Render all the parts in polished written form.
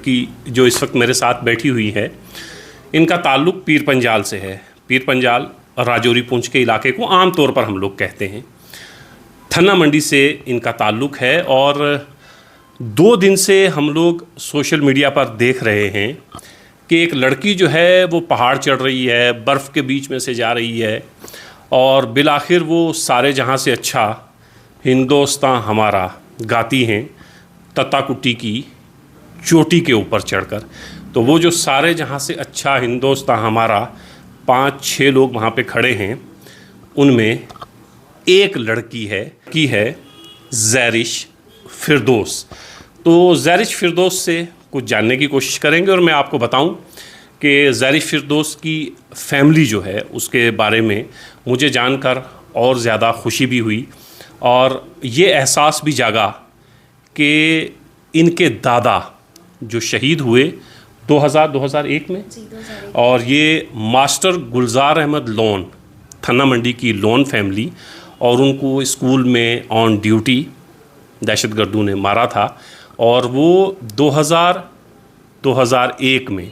लड़की जो इस वक्त मेरे साथ बैठी हुई है, इनका ताल्लुक़ पीर पंजाल से है। पीर पंजाल राजौरी पुंछ के इलाके को आम तौर पर हम लोग कहते हैं। थन्ना मंडी से इनका ताल्लुक़ है और 2 दिन से हम लोग सोशल मीडिया पर देख रहे हैं कि एक लड़की जो है वो पहाड़ चढ़ रही है, बर्फ़ के बीच में से जा रही है और बिलाखिर वो सारे जहाँ से अच्छा हिंदुस्तान हमारा गाती हैं तत्ताकुटी की चोटी के ऊपर चढ़कर। तो वो जो सारे जहाँ से अच्छा हिंदुस्तान हमारा 5-6 लोग वहाँ पे खड़े हैं, उनमें एक लड़की है ज़ैरिश फिरदौस। तो ज़ैरिश फिरदौस से कुछ जानने की कोशिश करेंगे और मैं आपको बताऊं कि ज़ैरिश फिरदौस की फैमिली जो है उसके बारे में मुझे जानकर और ज़्यादा खुशी भी हुई और ये एहसास भी जागा कि इनके दादा जो शहीद हुए 2001 में और ये मास्टर गुलजार अहमद लोन, थन्ना मंडी की लोन फैमिली, और उनको स्कूल में ऑन ड्यूटी दहशतगर्दों ने मारा था और वो 2001 में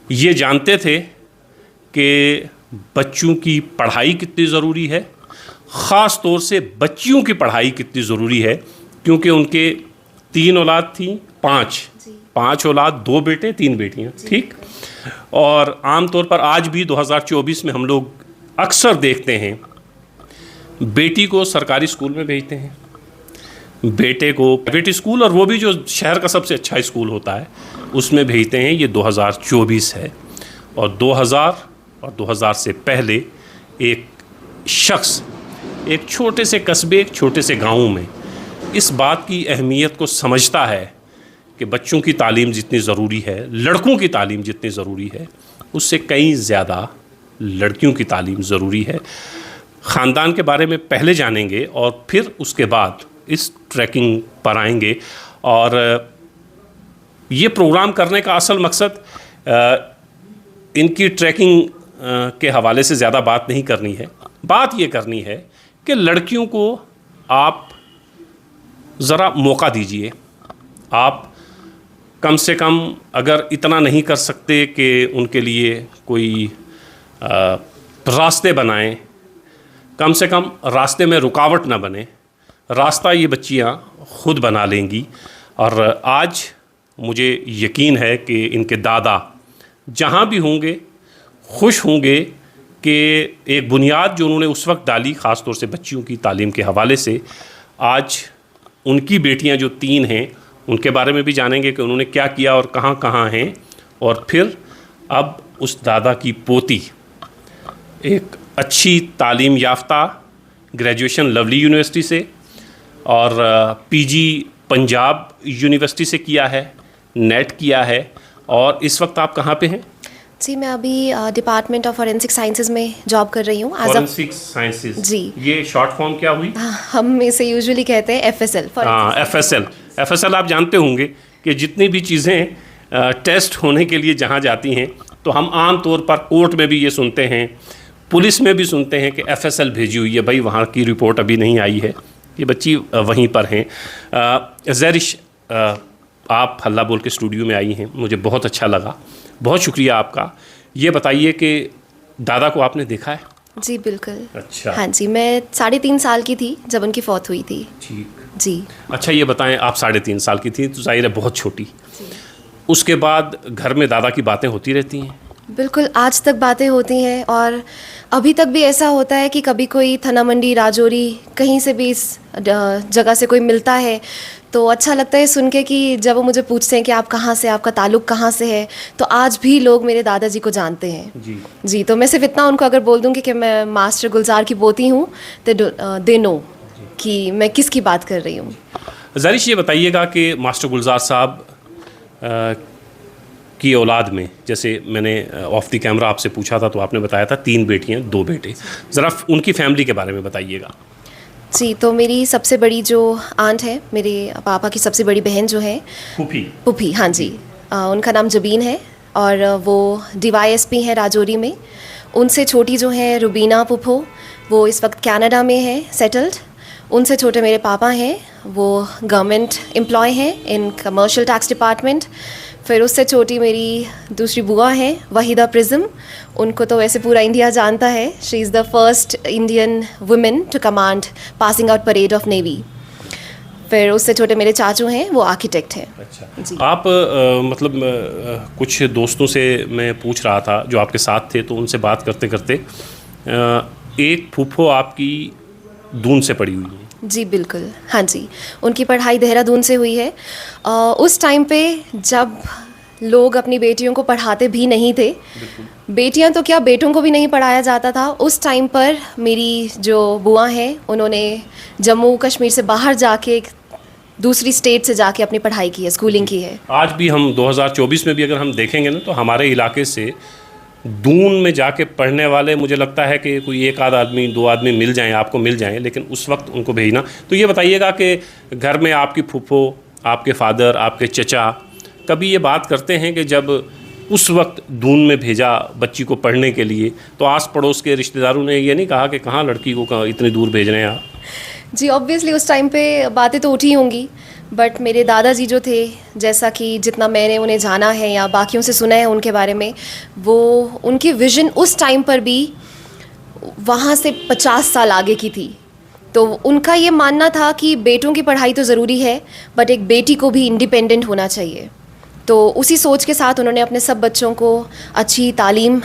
ये जानते थे कि बच्चों की पढ़ाई कितनी ज़रूरी है, ख़ास तौर से बच्चियों की पढ़ाई कितनी ज़रूरी है, क्योंकि उनके 3 औलाद थी, 5 औलाद, 2 बेटे 3 बेटियां, ठीक। और आम तौर पर आज भी 2024 में हम लोग अक्सर देखते हैं बेटी को सरकारी स्कूल में भेजते हैं, बेटे को प्राइवेट स्कूल, और वो भी जो शहर का सबसे अच्छा स्कूल होता है उसमें भेजते हैं। ये 2024 है और 2000 से पहले एक शख्स एक छोटे से कस्बे, एक छोटे से गाँव में इस बात की अहमियत को समझता है कि बच्चों की तालीम जितनी ज़रूरी है, लड़कों की तालीम जितनी ज़रूरी है, उससे कहीं ज़्यादा लड़कियों की तालीम ज़रूरी है। ख़ानदान के बारे में पहले जानेंगे और फिर उसके बाद इस ट्रैकिंग पर आएंगे। और ये प्रोग्राम करने का असल मकसद इनकी ट्रैकिंग के हवाले से ज़्यादा बात नहीं करनी है। बात ये करनी है कि लड़कियों को आप ज़रा मौका दीजिए। आप कम से कम अगर इतना नहीं कर सकते कि उनके लिए कोई रास्ते बनाएं, कम से कम रास्ते में रुकावट ना बने, रास्ता ये बच्चियां खुद बना लेंगी। और आज मुझे यकीन है कि इनके दादा जहां भी होंगे खुश होंगे कि एक बुनियाद जो उन्होंने उस वक्त डाली, ख़ास तौर से बच्चियों की तालीम के हवाले से, आज उनकी बेटियां जो 3 हैं उनके बारे में भी जानेंगे कि उन्होंने क्या किया और कहाँ कहाँ हैं। और फिर अब उस दादा की पोती एक अच्छी तालीम याफ्ता, ग्रेजुएशन लवली यूनिवर्सिटी से और पीजी पंजाब यूनिवर्सिटी से किया है, नेट किया है। और इस वक्त आप कहाँ पे हैं? जी, मैं अभी डिपार्टमेंट ऑफ फॉरेंसिक साइंसेज में जॉब कर रही हूँ। फॉरेंसिक साइंसेज, जी। ये शॉर्ट फॉर्म क्या हुई? हम इसे यूजुअली कहते हैं FSL। हाँ, FSL आप जानते होंगे कि जितनी भी चीज़ें टेस्ट होने के लिए जहाँ जाती हैं तो हम आम तौर पर कोर्ट में भी ये सुनते हैं, पुलिस में भी सुनते हैं कि FSL भेजी हुई है, भाई वहाँ की रिपोर्ट अभी नहीं आई है, ये बच्ची वहीं पर हैं। ज़ैरिश, आप हल्ला बोल के स्टूडियो में आई हैं, मुझे बहुत अच्छा लगा, बहुत शुक्रिया आपका। ये बताइए कि दादा को आपने देखा है? जी बिल्कुल। अच्छा। हाँ जी, मैं 3.5 साल की थी जब उनकी फौत हुई थी। ठीक जी। अच्छा, ये बताएं, आप 3.5 साल की थी तो जाहिर है बहुत छोटी, उसके बाद घर में दादा की बातें होती रहती हैं? बिल्कुल, आज तक बातें होती हैं और अभी तक भी ऐसा होता है कि कभी कोई थन्ना मंडी, राजौरी, कहीं से भी इस जगह से कोई मिलता है तो अच्छा लगता है सुन के कि जब वो मुझे पूछते हैं कि आप कहाँ से, आपका ताल्लुक़ कहाँ से है, तो आज भी लोग मेरे दादाजी को जानते हैं। जी, तो मैं सिर्फ इतना उनको अगर बोल दूँगी कि मैं मास्टर गुलजार की पोती हूँ तो दे नो कि मैं किसकी बात कर रही हूँ। ज़ैरिश, ये बताइएगा कि मास्टर गुलजार साहब की औलाद में, जैसे मैंने ऑफ द कैमरा आपसे पूछा था तो आपने बताया था 3 बेटियां 2 बेटे, ज़रा उनकी फैमिली के बारे में बताइएगा। जी, तो मेरी सबसे बड़ी जो आंट है, मेरे पापा की सबसे बड़ी बहन जो है पुफी, हाँ जी, उनका नाम जबीन है और वो DYSP हैं राजौरी में। उनसे छोटी जो है रुबीना पुफो, वो इस वक्त कनाडा में है सेटल्ड। उनसे छोटे मेरे पापा हैं, वो गवर्नमेंट एम्प्लॉय हैं इन कमर्शियल टैक्स डिपार्टमेंट। फिर उससे छोटी मेरी दूसरी बुआ हैं वहीदा प्रिज्म, उनको तो वैसे पूरा इंडिया जानता है। She is the first Indian women to command passing out parade of navy. फिर उससे छोटे मेरे चाचू हैं, वो आर्किटेक्ट हैं। अच्छा जी। आप मतलब कुछ दोस्तों से मैं पूछ रहा था जो आपके साथ थे, तो उनसे बात करते करते एक फूफो आपकी दून से पड़ी हुई है। जी बिल्कुल, हाँ जी। उनकी पढ़ाई देहरादून से हुई है। उस टाइम पे जब लोग अपनी बेटियों को पढ़ाते भी नहीं थे, बेटियां तो क्या बेटों को भी नहीं पढ़ाया जाता था, उस टाइम पर मेरी जो बुआ हैं उन्होंने जम्मू कश्मीर से बाहर जाके एक दूसरी स्टेट से जाके अपनी पढ़ाई की है, स्कूलिंग की है। आज भी हम 2024 में भी अगर हम देखेंगे ना, तो हमारे इलाके से दून में जाके पढ़ने वाले मुझे लगता है कि कोई एक आध आदमी, दो आदमी मिल जाएं, आपको मिल जाएं, लेकिन उस वक्त उनको भेजना। तो ये बताइएगा कि घर में आपकी फूफो, आपके फादर, आपके चचा कभी ये बात करते हैं कि जब उस वक्त दून में भेजा बच्ची को पढ़ने के लिए, तो आस पड़ोस के रिश्तेदारों ने ये नहीं कहा कि कहाँ लड़की को इतनी दूर भेज रहे हैं आप? जी ऑब्वियसली उस टाइम पे बातें तो उठी होंगी, बट मेरे दादाजी जो थे, जैसा कि जितना मैंने उन्हें जाना है या बाकियों से सुना है उनके बारे में, वो उनकी विज़न उस टाइम पर भी वहाँ से 50 साल आगे की थी। तो उनका ये मानना था कि बेटों की पढ़ाई तो ज़रूरी है, बट एक बेटी को भी इंडिपेंडेंट होना चाहिए। तो उसी सोच के साथ उन्होंने अपने सब बच्चों को अच्छी तालीम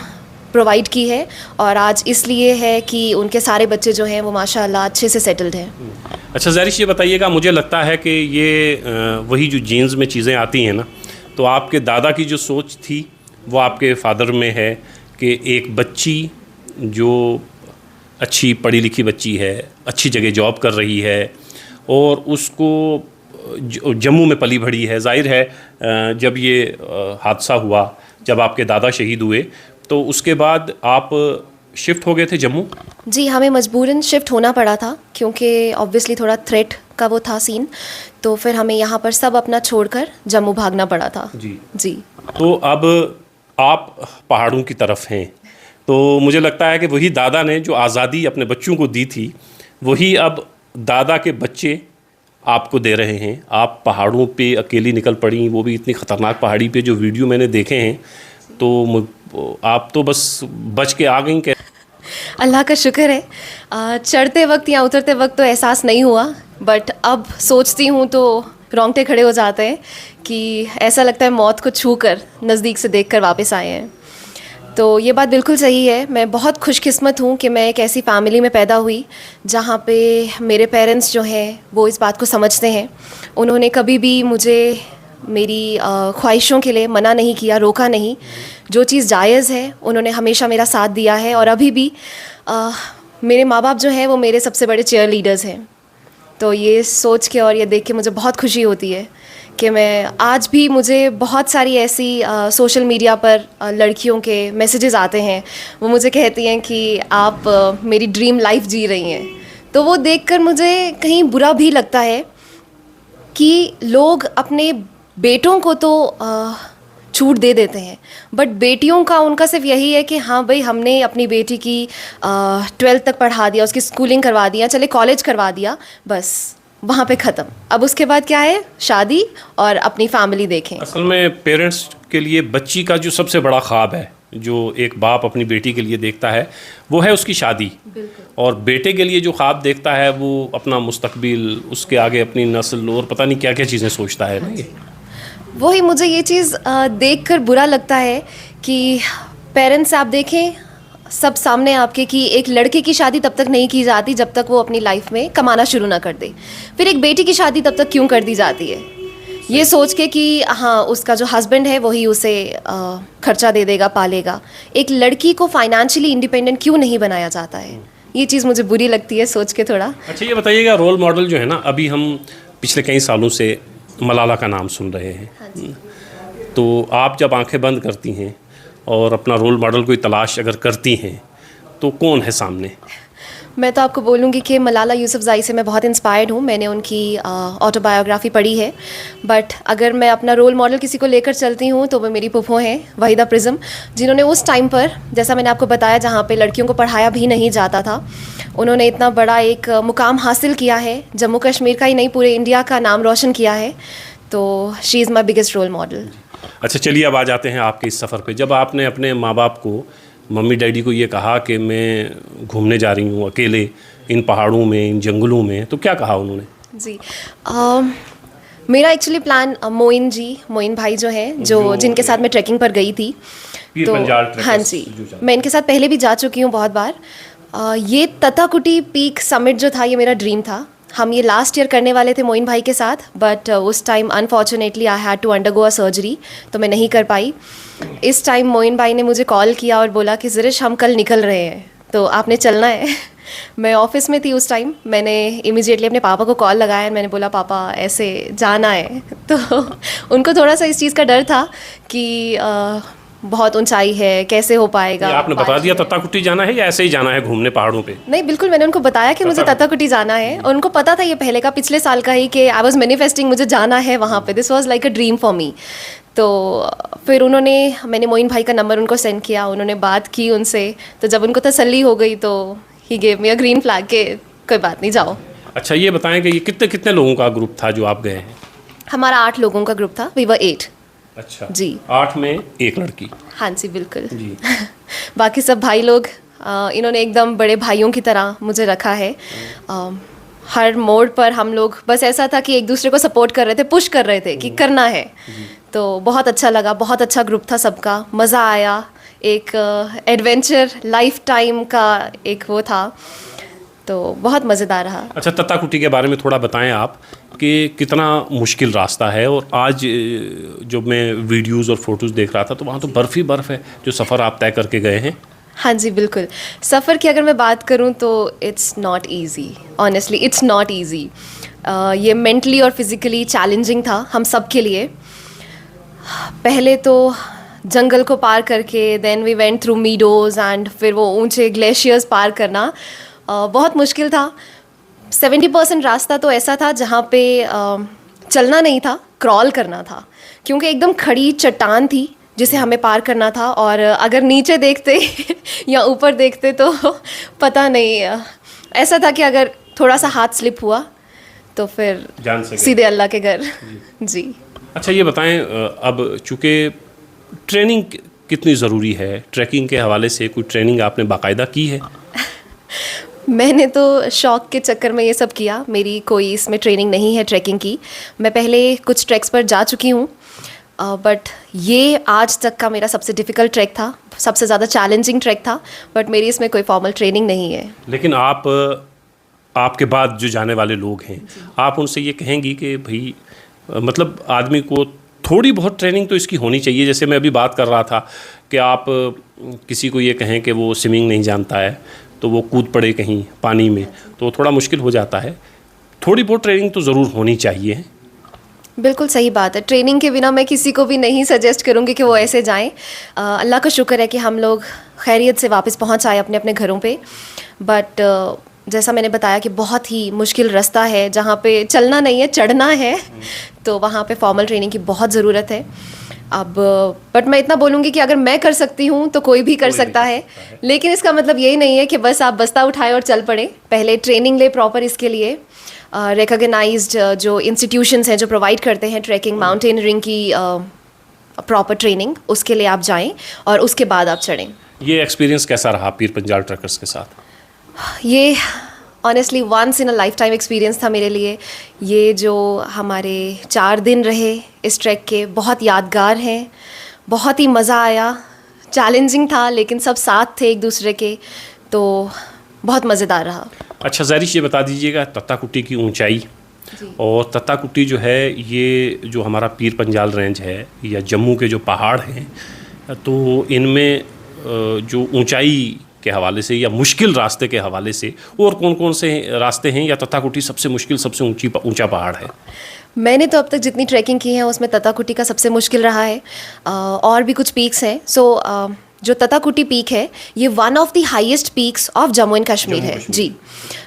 प्रोवाइड की है, और आज इसलिए है कि उनके सारे बच्चे जो हैं वो माशाल्लाह अच्छे से सेटल्ड हैं। अच्छा ज़ारिश, ये बताइएगा, मुझे लगता है कि ये वही जो जीन्स में चीज़ें आती हैं ना, तो आपके दादा की जो सोच थी वो आपके फादर में है कि एक बच्ची जो अच्छी पढ़ी लिखी बच्ची है, अच्छी जगह जॉब कर रही है, और उसको जम्मू में पली बढ़ी है। जाहिर है जब ये हादसा हुआ, जब आपके दादा शहीद हुए, तो उसके बाद आप शिफ्ट हो गए थे जम्मू? जी, हमें मजबूरन शिफ्ट होना पड़ा था, क्योंकि ऑब्वियसली थोड़ा थ्रेट का वो था सीन, तो फिर हमें यहाँ पर सब अपना छोड़कर जम्मू भागना पड़ा था। जी जी। तो अब आप पहाड़ों की तरफ हैं, तो मुझे लगता है कि वही दादा ने जो आज़ादी अपने बच्चों को दी थी, वही अब दादा के बच्चे आपको दे रहे हैं। आप पहाड़ों पे अकेली निकल पड़ी, वो भी इतनी ख़तरनाक पहाड़ी पे। जो वीडियो मैंने देखे हैं, तो आप तो बस बच के आ गई। अल्लाह का शुक्र है, चढ़ते वक्त या उतरते वक्त तो एहसास नहीं हुआ, बट अब सोचती हूँ तो रोंगटे खड़े हो जाते हैं कि ऐसा लगता है मौत को छू कर, नज़दीक से देख कर वापस आए हैं। तो ये बात बिल्कुल सही है। मैं बहुत खुशकिस्मत हूँ कि मैं एक ऐसी फ़ैमिली में पैदा हुई जहाँ पे मेरे पेरेंट्स जो हैं वो इस बात को समझते हैं। उन्होंने कभी भी मुझे मेरी ख्वाहिशों के लिए मना नहीं किया, रोका नहीं। जो चीज़ जायज़ है उन्होंने हमेशा मेरा साथ दिया है, और अभी भी मेरे माँ बाप जो हैं वो मेरे सबसे बड़े चीयर लीडर्स हैं। तो ये सोच के और ये देख के मुझे बहुत खुशी होती है कि मैं आज भी, मुझे बहुत सारी ऐसी सोशल मीडिया पर लड़कियों के मैसेजेस आते हैं, वो मुझे कहती हैं कि आप मेरी ड्रीम लाइफ जी रही हैं। तो वो देखकर मुझे कहीं बुरा भी लगता है कि लोग अपने बेटों को तो छूट दे देते हैं, बट बेटियों का, उनका सिर्फ यही है कि हाँ भाई हमने अपनी बेटी की 12th तक पढ़ा दिया, उसकी स्कूलिंग करवा दिया, चले कॉलेज करवा दिया, बस वहाँ पे ख़त्म। अब उसके बाद क्या है, शादी और अपनी फैमिली देखें। असल में पेरेंट्स के लिए बच्ची का जो सबसे बड़ा ख्वाब है, जो एक बाप अपनी बेटी के लिए देखता है, वो है उसकी शादी। और बेटे के लिए जो ख्वाब देखता है वो अपना मुस्तकबिल, उसके आगे अपनी नस्ल, और पता नहीं क्या क्या चीज़ें सोचता है ना। वही मुझे ये चीज़ देखकर बुरा लगता है कि पेरेंट्स, आप देखें सब सामने आपके, कि एक लड़के की शादी तब तक नहीं की जाती जब तक वो अपनी लाइफ में कमाना शुरू ना कर दे। फिर एक बेटी की शादी तब तक क्यों कर दी जाती है, ये सोच के कि हाँ उसका जो हस्बैंड है वही उसे खर्चा दे देगा, पालेगा। एक लड़की को फाइनेंशियली इंडिपेंडेंट क्यों नहीं बनाया जाता है, ये चीज़ मुझे बुरी लगती है सोच के थोड़ा। अच्छा ये बताइएगा, रोल मॉडल जो है ना, अभी हम पिछले कई सालों से मलाला का नाम सुन रहे हैं। हाँ, तो आप जब आंखें बंद करती हैं और अपना रोल मॉडल कोई तलाश अगर करती हैं, तो कौन है सामने? मैं तो आपको बोलूँगी कि मलाला यूसुफ़ज़ई से मैं बहुत इंस्पायर्ड हूँ। मैंने उनकी ऑटोबायोग्राफ़ी पढ़ी है, बट अगर मैं अपना रोल मॉडल किसी को लेकर चलती हूँ तो वो मेरी फूफो हैं वहीदा प्रिज्म, जिन्होंने उस टाइम पर, जैसा मैंने आपको बताया, जहाँ पे लड़कियों को पढ़ाया भी नहीं जाता था, उन्होंने इतना बड़ा एक मुकाम हासिल किया है, जम्मू कश्मीर का ही नहीं पूरे इंडिया का नाम रोशन किया है। तो she is my biggest role model. अच्छा चलिए अब आ जाते हैं आपके इस सफ़र पे। जब आपने अपने माँ बाप को, मम्मी डैडी को ये कहा कि मैं घूमने जा रही हूँ अकेले इन पहाड़ों में, इन जंगलों में, तो क्या कहा उन्होंने? जी, मेरा एक्चुअली प्लान मोइन भाई जो है, जो जिनके साथ मैं ट्रैकिंग पर गई थी, पीर तो पंजाल ट्रैकर्स हाँ जी, जो चलते मैं इनके साथ पहले भी जा चुकी हूँ बहुत बार। ये तथाकुटी पीक समिट जो था, ये मेरा ड्रीम था। हम ये लास्ट ईयर करने वाले थे मोइन भाई के साथ, बट उस time unfortunately I had to undergo a surgery, तो मैं नहीं कर पाई। इस टाइम मोइन भाई ने मुझे कॉल किया और बोला कि ज़रिश हम कल निकल रहे हैं, तो आपने चलना है। मैं ऑफिस में थी उस टाइम, मैंने इमीडिएटली अपने पापा को कॉल लगाया, मैंने बोला पापा ऐसे जाना है। तो उनको थोड़ा सा इस चीज़ का डर था कि बहुत ऊंचाई है, कैसे हो पाएगा। ये आपने बता दिया तत्ताकुटी जाना है या ऐसे ही जाना है घूमने पहाड़ों पे? नहीं, बिल्कुल मैंने उनको बताया कि मुझे तत्ताकुटी जाना है, और उनको पता था ये पहले का, पिछले साल का ही, कि आई वाज मैनिफेस्टिंग मुझे जाना है वहाँ पे। This was like a dream for me. तो फिर मैंने मोइन भाई का नंबर उनको सेंड किया, उन्होंने बात की उनसे, तो जब उनको तसल्ली हो गई तो he gave me a green flag के कोई बात नहीं, जाओ। अच्छा ये बताएं कि ये कितने कितने लोगों का ग्रुप था जो आप गए हैं? हमारा 8 लोगों का ग्रुप था, वी वर 8। अच्छा जी 8 में एक लड़की? हाँ जी बिल्कुल जी। बाकी सब भाई लोग, इन्होंने एकदम बड़े भाइयों की तरह मुझे रखा है। हर मोड़ पर हम लोग बस ऐसा था कि एक दूसरे को सपोर्ट कर रहे थे, पुश कर रहे थे कि करना है। तो बहुत अच्छा लगा, बहुत अच्छा ग्रुप था सबका, मज़ा आया। एक एडवेंचर लाइफ टाइम का एक वो था, तो बहुत मज़ेदार रहा। अच्छा तत्ताकुटी के बारे में थोड़ा बताएं आप कि कितना मुश्किल रास्ता है। और आज जब मैं वीडियोस और फोटोज़ देख रहा था तो वहाँ तो बर्फ़ ही बर्फ़ है जो सफ़र आप तय करके गए हैं। हाँ जी बिल्कुल। सफ़र की अगर मैं बात करूँ तो it's not easy, honestly it's not easy. ये मेंटली और फिज़िकली चैलेंजिंग था हम सब के लिए। पहले तो जंगल को पार करके, then we went through meadows and फिर वो ऊंचे ग्लेशियर्स पार करना बहुत मुश्किल था। 70% रास्ता तो ऐसा था जहाँ पे चलना नहीं था, क्रॉल करना था, क्योंकि एकदम खड़ी चट्टान थी जिसे हमें पार करना था। और अगर नीचे देखते या ऊपर देखते तो पता नहीं, ऐसा था कि अगर थोड़ा सा हाथ स्लिप हुआ तो फिर जान सके सीधे अल्लाह के घर। जी। अच्छा ये बताएं, अब चूँकि ट्रेनिंग कितनी ज़रूरी है, ट्रैकिंग के हवाले से कोई ट्रेनिंग आपने बाकायदा की है? मैंने तो शौक के चक्कर में ये सब किया, मेरी कोई इसमें ट्रेनिंग नहीं है ट्रैकिंग की। मैं पहले कुछ ट्रैक्स पर जा चुकी हूँ, बट ये आज तक का मेरा सबसे डिफ़िकल्ट ट्रैक था, सबसे ज़्यादा चैलेंजिंग ट्रैक था, बट मेरी इसमें कोई फॉर्मल ट्रेनिंग नहीं है। लेकिन आपके बाद जो जाने वाले लोग हैं, आप उनसे ये कहेंगी कि भाई मतलब आदमी को थोड़ी बहुत ट्रेनिंग तो इसकी होनी चाहिए। जैसे मैं अभी बात कर रहा था कि आप किसी को ये कहें कि वो स्विमिंग नहीं जानता है तो वो कूद पड़े कहीं पानी में, तो थोड़ा मुश्किल हो जाता है। थोड़ी बहुत ट्रेनिंग तो ज़रूर होनी चाहिए। बिल्कुल सही बात है। ट्रेनिंग के बिना मैं किसी को भी नहीं सजेस्ट करूँगी कि वो ऐसे जाएं। अल्लाह का शुक्र है कि हम लोग खैरियत से वापस पहुँच आए अपने अपने घरों पे, बट जैसा मैंने बताया कि बहुत ही मुश्किल रास्ता है जहाँ पे चलना नहीं है, चढ़ना है, तो वहाँ पे फॉर्मल ट्रेनिंग की बहुत ज़रूरत है। अब बट मैं इतना बोलूँगी कि अगर मैं कर सकती हूँ तो कोई भी कर सकता है, लेकिन इसका मतलब यही नहीं है कि बस आप बस्ता उठाएं और चल पड़े। पहले ट्रेनिंग ले प्रॉपर, इसके लिए रिकॉग्नाइज्ड जो इंस्टीट्यूशंस हैं जो प्रोवाइड करते हैं ट्रैकिंग माउंटेनियरिंग की प्रॉपर ट्रेनिंग, उसके लिए आप जाएं और उसके बाद आप चढ़ें। ये एक्सपीरियंस कैसा रहा पीर पंजाल ट्रैकर्स के साथ? ये honestly once in a lifetime experience था मेरे लिए। ये जो हमारे 4 दिन रहे इस ट्रैक के, बहुत यादगार हैं, बहुत ही मज़ा आया। चैलेंजिंग था लेकिन सब साथ थे एक दूसरे के, तो बहुत मज़ेदार रहा। अच्छा ज़रिश ये बता दीजिएगा तत्ताकुटी की ऊंचाई और तत्ताकुटी जो है ये जो हमारा पीर पंजाल रेंज है या जम्मू के जो पहाड़ हैं, तो इनमें जो ऊंचाई के हवाले से या मुश्किल रास्ते के हवाले से और कौन कौन से रास्ते हैं, या तत्ताकुटी सबसे मुश्किल सबसे ऊंचा पहाड़ है? मैंने तो अब तक जितनी ट्रैकिंग की है उसमें तत्ताकुटी का सबसे मुश्किल रहा है। और भी कुछ पीक्स हैं। जो तत्ताकुटी पीक है ये one of the highest peaks of Jammu and Kashmir है जी।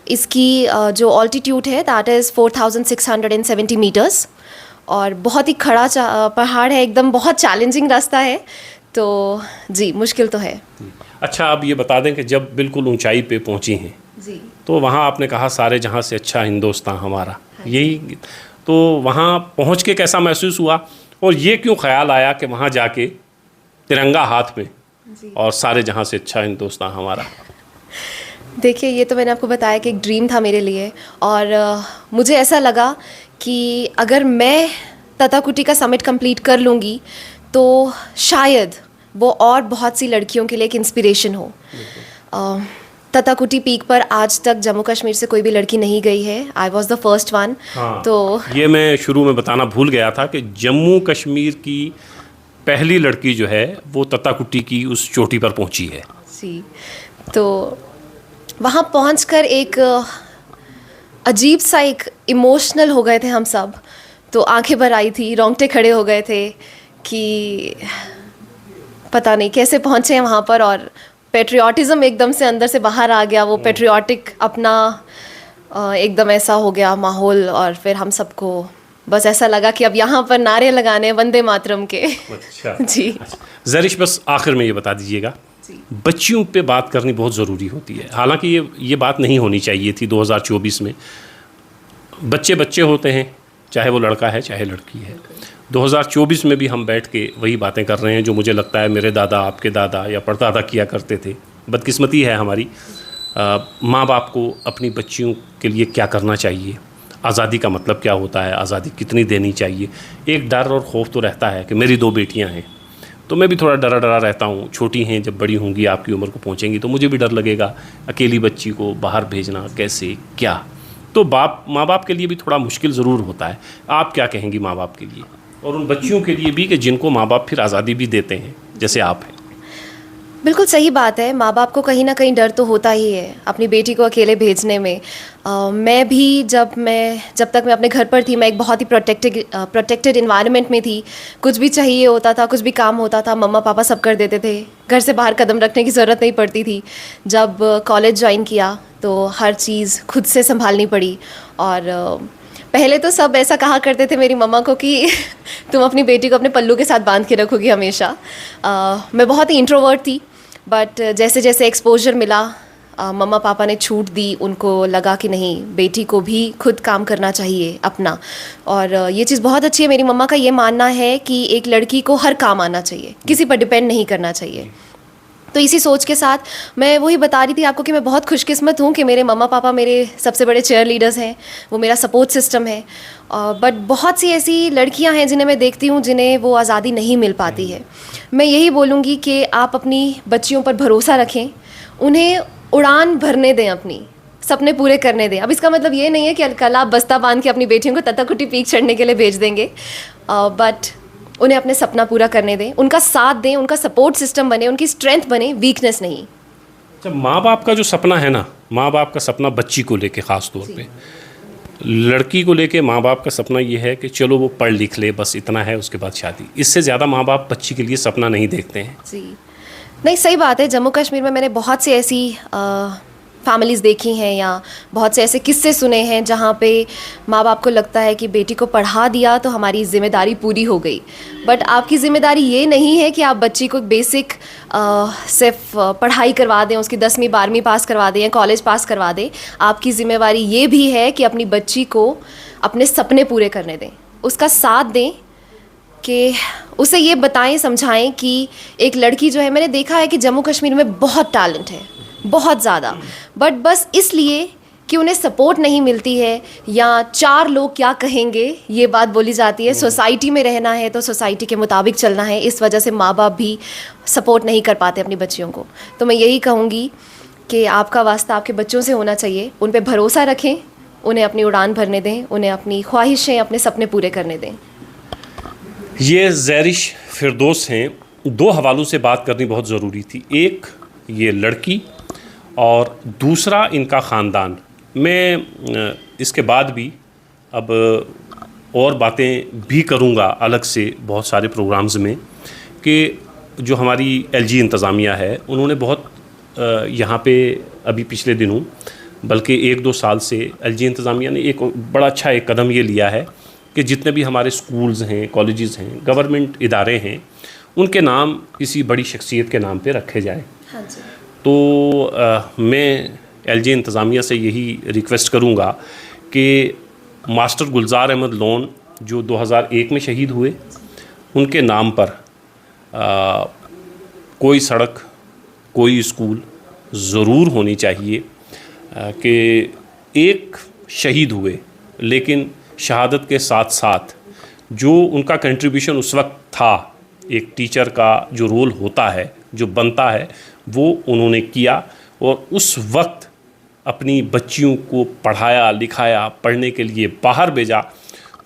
इसकी जो ऑल्टीट्यूड है दैट इज़ 4670 मीटर्स, और बहुत ही खड़ा पहाड़ है एकदम, बहुत चैलेंजिंग रास्ता है, तो जी मुश्किल तो है। अच्छा आप ये बता दें कि जब बिल्कुल ऊंचाई पे पहुंची हैं जी, तो वहाँ आपने कहा सारे जहाँ से अच्छा हिंदुस्तान हमारा, यही तो वहाँ पहुँच के कैसा महसूस हुआ? और ये क्यों ख्याल आया कि वहाँ जाके तिरंगा हाथ में जी। और सारे जहाँ से अच्छा हिंदुस्तान हमारा? देखिए, ये तो मैंने आपको बताया कि एक ड्रीम था मेरे लिए, और मुझे ऐसा लगा कि अगर मैं तथाकुटी का समिट कंप्लीट कर लूँगी तो शायद वो और बहुत सी लड़कियों के लिए एक इंस्पिरेशन हो। तथाकुटी पीक पर आज तक जम्मू कश्मीर से कोई भी लड़की नहीं गई है। I was the first one. हाँ, तो ये मैं शुरू में बताना भूल गया था कि जम्मू कश्मीर की पहली लड़की जो है वो तथाकुटी की उस चोटी पर पहुंची है। जी, तो वहाँ पहुंचकर एक अजीब सा एक इमोशनल हो गए थे हम सब। तो आंखें भर आई थी, रोंगटे खड़े हो गए थे कि पता नहीं कैसे पहुँचे हैं वहाँ पर, और पेट्रियाटिज़म एकदम से अंदर से बाहर आ गया। वो पेट्रियाटिक अपना एकदम ऐसा हो गया माहौल, और फिर हम सबको बस ऐसा लगा कि अब यहाँ पर नारे लगाने हैं वंदे मातरम के। अच्छा जी। ज़रिश, बस आखिर में ये बता दीजिएगा, बच्चियों पे बात करनी बहुत ज़रूरी होती है। हालांकि ये बात नहीं होनी चाहिए थी 2024 में। बच्चे बच्चे होते हैं, चाहे वो लड़का है चाहे लड़की है। 2024 में भी हम बैठ के वही बातें कर रहे हैं जो मुझे लगता है मेरे दादा, आपके दादा या परदादा किया करते थे। बदकिस्मती है हमारी। माँ बाप को अपनी बच्चियों के लिए क्या करना चाहिए, आज़ादी का मतलब क्या होता है, आज़ादी कितनी देनी चाहिए, एक डर और खौफ तो रहता है कि मेरी 2 बेटियां हैं तो मैं भी थोड़ा डरा डरा रहता हूँ। छोटी हैं, जब बड़ी होंगी, आपकी उम्र को पहुँचेंगी तो मुझे भी डर लगेगा अकेली बच्ची को बाहर भेजना कैसे क्या। तो माँ बाप के लिए भी थोड़ा मुश्किल ज़रूर होता है। आप क्या कहेंगी माँ बाप के लिए और उन बच्चियों के लिए भी कि जिनको माँ बाप फिर आज़ादी भी देते हैं जैसे आप हैं? बिल्कुल सही बात है। माँ बाप को कहीं ना कहीं डर तो होता ही है अपनी बेटी को अकेले भेजने में। मैं भी जब तक मैं अपने घर पर थी, मैं एक बहुत ही प्रोटेक्टेड इन्वायरमेंट में थी। कुछ भी चाहिए होता था, कुछ भी काम होता था, मम्मा पापा सब कर देते थे। घर से बाहर कदम रखने की ज़रूरत नहीं पड़ती थी। जब कॉलेज ज्वाइन किया तो हर चीज़ खुद से संभालनी पड़ी। और पहले तो सब ऐसा कहा करते थे मेरी मम्मा को कि तुम अपनी बेटी को अपने पल्लू के साथ बांध के रखोगी हमेशा। मैं बहुत ही इंट्रोवर्ट थी, बट जैसे जैसे एक्सपोजर मिला, मम्मा पापा ने छूट दी। उनको लगा कि नहीं, बेटी को भी खुद काम करना चाहिए अपना। और ये चीज़ बहुत अच्छी है। मेरी मम्मा का ये मानना है कि एक लड़की को हर काम आना चाहिए, किसी पर डिपेंड नहीं करना चाहिए। तो इसी सोच के साथ मैं वही बता रही थी आपको कि मैं बहुत खुशकिस्मत हूँ कि मेरे मम्मा पापा मेरे सबसे बड़े चेयर लीडर्स हैं। वो मेरा सपोर्ट सिस्टम है। बट बहुत सी ऐसी लड़कियाँ हैं जिन्हें मैं देखती हूँ जिन्हें वो आज़ादी नहीं मिल पाती है। मैं यही बोलूँगी कि आप अपनी बच्चियों पर भरोसा रखें, उन्हें उड़ान भरने दें, अपनी सपने पूरे करने दें। अब इसका मतलब ये नहीं है कि कल आप बस्ता बांध के अपनी बेटियों को तथाकुटी पीक चढ़ने के लिए भेज देंगे, बट उन्हें अपने सपना पूरा करने दें, उनका साथ दें, उनका सपोर्ट सिस्टम बने, उनकी स्ट्रेंथ बने, वीकनेस नहीं। अच्छा, माँ बाप का जो सपना है ना, माँ बाप का सपना बच्ची को लेके ख़ास तौर पे, लड़की को लेके माँ बाप का सपना ये है कि चलो वो पढ़ लिख ले, बस इतना है, उसके बाद शादी। इससे ज़्यादा माँ बाप बच्ची के लिए सपना नहीं देखते हैं। जी नहीं, सही बात है। जम्मू कश्मीर में मैंने बहुत सी ऐसी फैमिलीज़ देखी हैं या बहुत से ऐसे किस्से सुने हैं जहाँ पे माँ बाप को लगता है कि बेटी को पढ़ा दिया तो हमारी ज़िम्मेदारी पूरी हो गई। बट आपकी ज़िम्मेदारी ये नहीं है कि आप बच्ची को बेसिक सिर्फ पढ़ाई करवा दें, उसकी 10वीं 12वीं पास करवा दें या कॉलेज पास करवा दें। आपकी ज़िम्मेदारी ये भी है कि अपनी बच्ची को अपने सपने पूरे करने दें, उसका साथ दें, कि उसे ये बताएं, समझाएं कि एक लड़की जो है, मैंने देखा है कि जम्मू कश्मीर में बहुत टैलेंट है, बहुत ज़्यादा, बट बस इसलिए कि उन्हें सपोर्ट नहीं मिलती है या 4 लोग क्या कहेंगे ये बात बोली जाती है। सोसाइटी में रहना है तो सोसाइटी के मुताबिक चलना है, इस वजह से माँ बाप भी सपोर्ट नहीं कर पाते अपनी बच्चियों को। तो मैं यही कहूँगी कि आपका वास्ता आपके बच्चों से होना चाहिए, उन पर भरोसा रखें, उन्हें अपनी उड़ान भरने दें, उन्हें अपनी ख्वाहिशें, अपने सपने पूरे करने दें। ये ज़ैरिश फिरदौस हैं। 2 हवालों से बात करनी बहुत ज़रूरी थी, एक ये लड़की और दूसरा इनका ख़ानदान। मैं इसके बाद भी अब और बातें भी करूँगा अलग से बहुत सारे प्रोग्राम्स में, कि जो हमारी एलजी इंतज़ामिया है उन्होंने बहुत यहाँ पे अभी पिछले दिनों, बल्कि 1-2 साल से एलजी इंतज़ामिया ने एक बड़ा अच्छा एक कदम ये लिया है कि जितने भी हमारे स्कूल्स हैं, कॉलेजेस हैं, गवर्नमेंट इदारे हैं, उनके नाम किसी बड़ी शख्सियत के नाम पे रखे जाएं। हाँ जी। तो मैं एलजी इंतज़ामिया से यही रिक्वेस्ट करूँगा कि मास्टर गुलजार अहमद लोन जो 2001 में शहीद हुए, उनके नाम पर कोई सड़क, कोई स्कूल ज़रूर होनी चाहिए कि एक शहीद हुए, लेकिन शहादत के साथ साथ जो उनका कंट्रीब्यूशन उस वक्त था, एक टीचर का जो रोल होता है, जो बनता है, वो उन्होंने किया और उस वक्त अपनी बच्चियों को पढ़ाया, लिखाया, पढ़ने के लिए बाहर भेजा।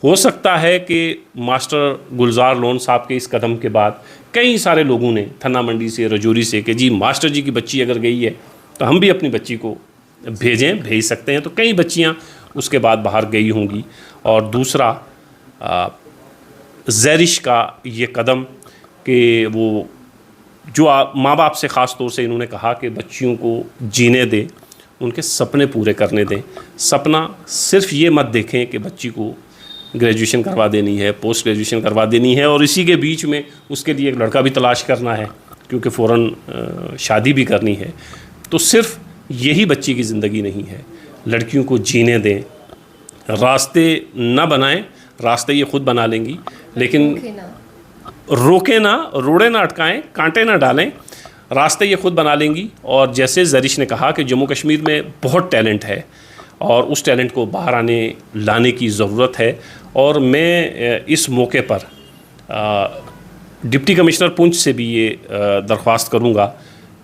हो सकता है कि मास्टर गुलजार लोन साहब के इस कदम के बाद कई सारे लोगों ने थन्ना मंडी से, राजौरी से, कि जी मास्टर जी की बच्ची अगर गई है तो हम भी अपनी बच्ची को भेज सकते हैं। तो कई बच्चियां उसके बाद बाहर गई होंगी। और दूसरा ज़ैरिश का ये कदम कि वो जो माँ बाप से ख़ास तौर से इन्होंने कहा कि बच्चियों को जीने दें, उनके सपने पूरे करने दें। सपना सिर्फ ये मत देखें कि बच्ची को ग्रेजुएशन करवा देनी है, पोस्ट ग्रेजुएशन करवा देनी है और इसी के बीच में उसके लिए एक लड़का भी तलाश करना है क्योंकि फ़ौरन शादी भी करनी है। तो सिर्फ यही बच्ची की ज़िंदगी नहीं है। लड़कियों को जीने दें, रास्ते न बनाएं, रास्ते ये खुद बना लेंगी, लेकिन रोके ना, रोड़े ना अटकाएं, कांटे ना डालें, रास्ते ये खुद बना लेंगी। और जैसे ज़रिश ने कहा कि जम्मू कश्मीर में बहुत टैलेंट है और उस टैलेंट को बाहर लाने की ज़रूरत है। और मैं इस मौके पर डिप्टी कमिश्नर पुंछ से भी ये दरख्वास्त करूँगा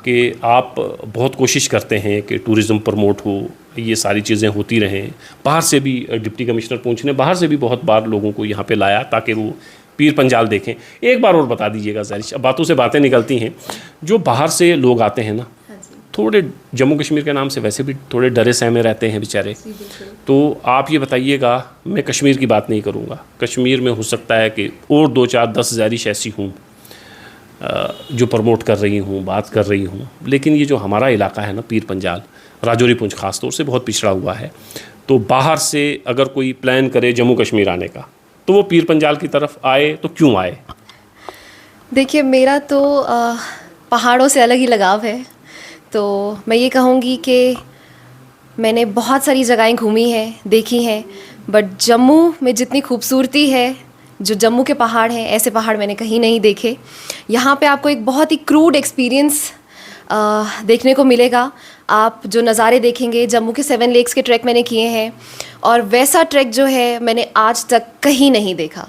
कि आप बहुत कोशिश करते हैं कि टूरिज़्म प्रमोट हो, ये सारी चीज़ें होती रहें। बाहर से भी डिप्टी कमिश्नर पुंछ ने बाहर से भी बहुत बार लोगों को यहाँ पे लाया ताकि वो पीर पंजाल देखें। एक बार और बता दीजिएगा ज़रिश, अब बातों से बातें निकलती हैं, जो बाहर से लोग आते हैं ना, थोड़े जम्मू कश्मीर के नाम से वैसे भी थोड़े डरे सहमे रहते हैं बेचारे। तो आप ये बताइएगा, मैं कश्मीर की बात नहीं करूँगा, कश्मीर में हो सकता है कि और 2, 4, 10 ज़रिश ऐसी हूँ जो प्रमोट कर रही हूँ, बात कर रही हूँ, लेकिन ये जो हमारा इलाका है ना, पीर पंजाल, राजौरी पुंछ ख़ास तौर से बहुत पिछड़ा हुआ है। तो बाहर से अगर कोई प्लान करे जम्मू कश्मीर आने का, तो वो पीर पंजाल की तरफ आए तो क्यों आए? देखिए, मेरा तो पहाड़ों से अलग ही लगाव है। तो मैं ये कहूँगी कि मैंने बहुत सारी जगहें घूमी हैं, देखी हैं, बट जम्मू में जितनी खूबसूरती है, जो जम्मू के पहाड़ हैं, ऐसे पहाड़ मैंने कहीं नहीं देखे। यहाँ पे आपको एक बहुत ही क्रूड एक्सपीरियंस देखने को मिलेगा। आप जो नज़ारे देखेंगे, जम्मू के 7 लेक्स के ट्रैक मैंने किए हैं और वैसा ट्रैक जो है मैंने आज तक कहीं नहीं देखा।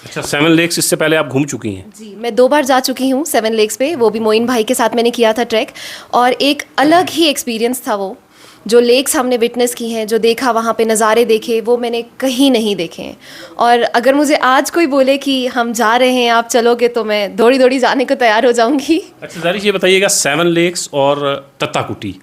अच्छा, 7 लेक्स इससे पहले आप घूम चुकी हैं? जी, मैं 2 बार जा चुकी हूँ 7 लेक्स पे, वो भी मोइन भाई के साथ मैंने किया था ट्रैक, और एक अलग ही एक्सपीरियंस था वो। जो लेक्स हमने विटनेस की हैं, जो देखा वहाँ पे नज़ारे देखे, वो मैंने कहीं नहीं देखे हैं। और अगर मुझे आज कोई बोले कि हम जा रहे हैं, आप चलोगे, तो मैं दौड़ी दौड़ी जाने को तैयार हो जाऊँगी। अच्छा ज़रिश, ये बताइएगा 7 लेक्स और तत्ताकुटी,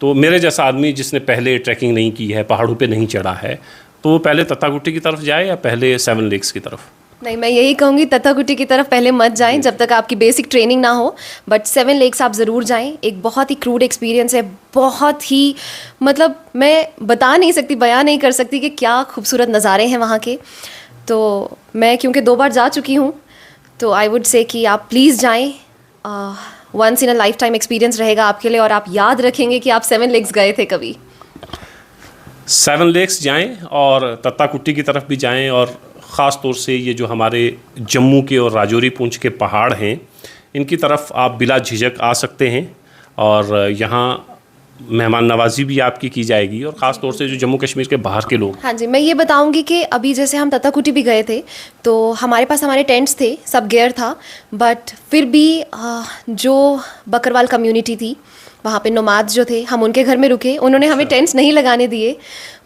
तो मेरे जैसा आदमी जिसने पहले ट्रैकिंग नहीं की है, पहाड़ों पे नहीं चढ़ा है, तो वो पहले तत्ताकुटी की तरफ जाए या पहले 7 लेक्स की तरफ? नहीं, मैं यही कहूँगी तत्ताकुटी की तरफ पहले मत जाएं जब तक आपकी बेसिक ट्रेनिंग ना हो, बट 7 लेक्स आप ज़रूर जाएं। एक बहुत ही क्रूड एक्सपीरियंस है, बहुत ही, मतलब मैं बता नहीं सकती, बयान नहीं कर सकती कि क्या खूबसूरत नज़ारे हैं वहाँ के। तो मैं क्योंकि 2 बार जा चुकी हूँ, तो आई वुड से कि आप प्लीज़ जाएं। Once in a lifetime experience रहेगा आपके लिए और आप याद रखेंगे कि आप 7 लेक्स गए थे कभी। 7 लेक्स जाएं और तत्ताकुटी की तरफ भी जाएं, और ख़ास तौर से ये जो हमारे जम्मू के और राजौरी पुंछ के पहाड़ हैं, इनकी तरफ आप बिला झिझक आ सकते हैं और यहाँ मेहमान नवाजी भी आपकी की जाएगी, और ख़ास तौर से जो जम्मू कश्मीर के बाहर के लोग। हाँ जी, मैं ये बताऊंगी कि अभी जैसे हम तत्ताकुटी भी गए थे, तो हमारे पास हमारे टेंट्स थे, सब गियर था, बट फिर भी जो बकरवाल कम्युनिटी थी वहाँ पे, नोमाद जो थे, हम उनके घर में रुके, उन्होंने हमें टेंट्स नहीं लगाने दिए।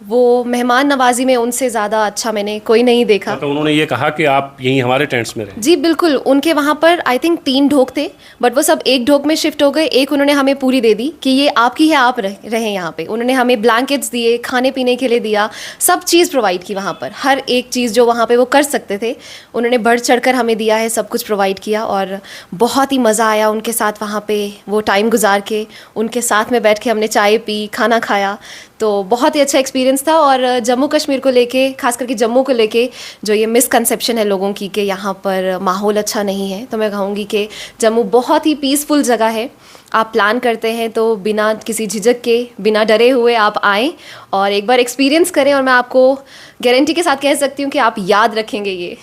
वो मेहमान नवाजी में उनसे ज़्यादा अच्छा मैंने कोई नहीं देखा। तो उन्होंने ये कहा कि आप यहीं हमारे टेंट्स में रहें? जी बिल्कुल, उनके वहाँ पर आई थिंक 3 ढोक थे, बट वो सब एक ढोक में शिफ्ट हो गए। एक उन्होंने हमें पूरी दे दी कि ये आपकी है, आप रहें यहाँ पे। उन्होंने हमें ब्लैंकेट्स दिए, खाने पीने के लिए दिया, सब चीज़ प्रोवाइड की वहाँ पर। हर एक चीज़ जो वहाँ पे वो कर सकते थे उन्होंने बढ़ चढ़ कर हमें दिया है, सब कुछ प्रोवाइड किया, और बहुत ही मज़ा आया उनके साथ वहाँ पे वो टाइम गुजार के। उनके साथ में बैठ के हमने चाय पी, खाना खाया, तो बहुत ही अच्छा एक्सपीरियंस था। और जम्मू कश्मीर को लेके, खास करके जम्मू को लेके जो ये मिसकंसेप्शन है लोगों की कि यहाँ पर माहौल अच्छा नहीं है, तो मैं कहूँगी कि जम्मू बहुत ही पीसफुल जगह है। आप प्लान करते हैं तो बिना किसी झिझक के, बिना डरे हुए आप आएँ और एक बार एक्सपीरियंस करें, और मैं आपको गारंटी के साथ कह सकती हूँ कि आप याद रखेंगे ये।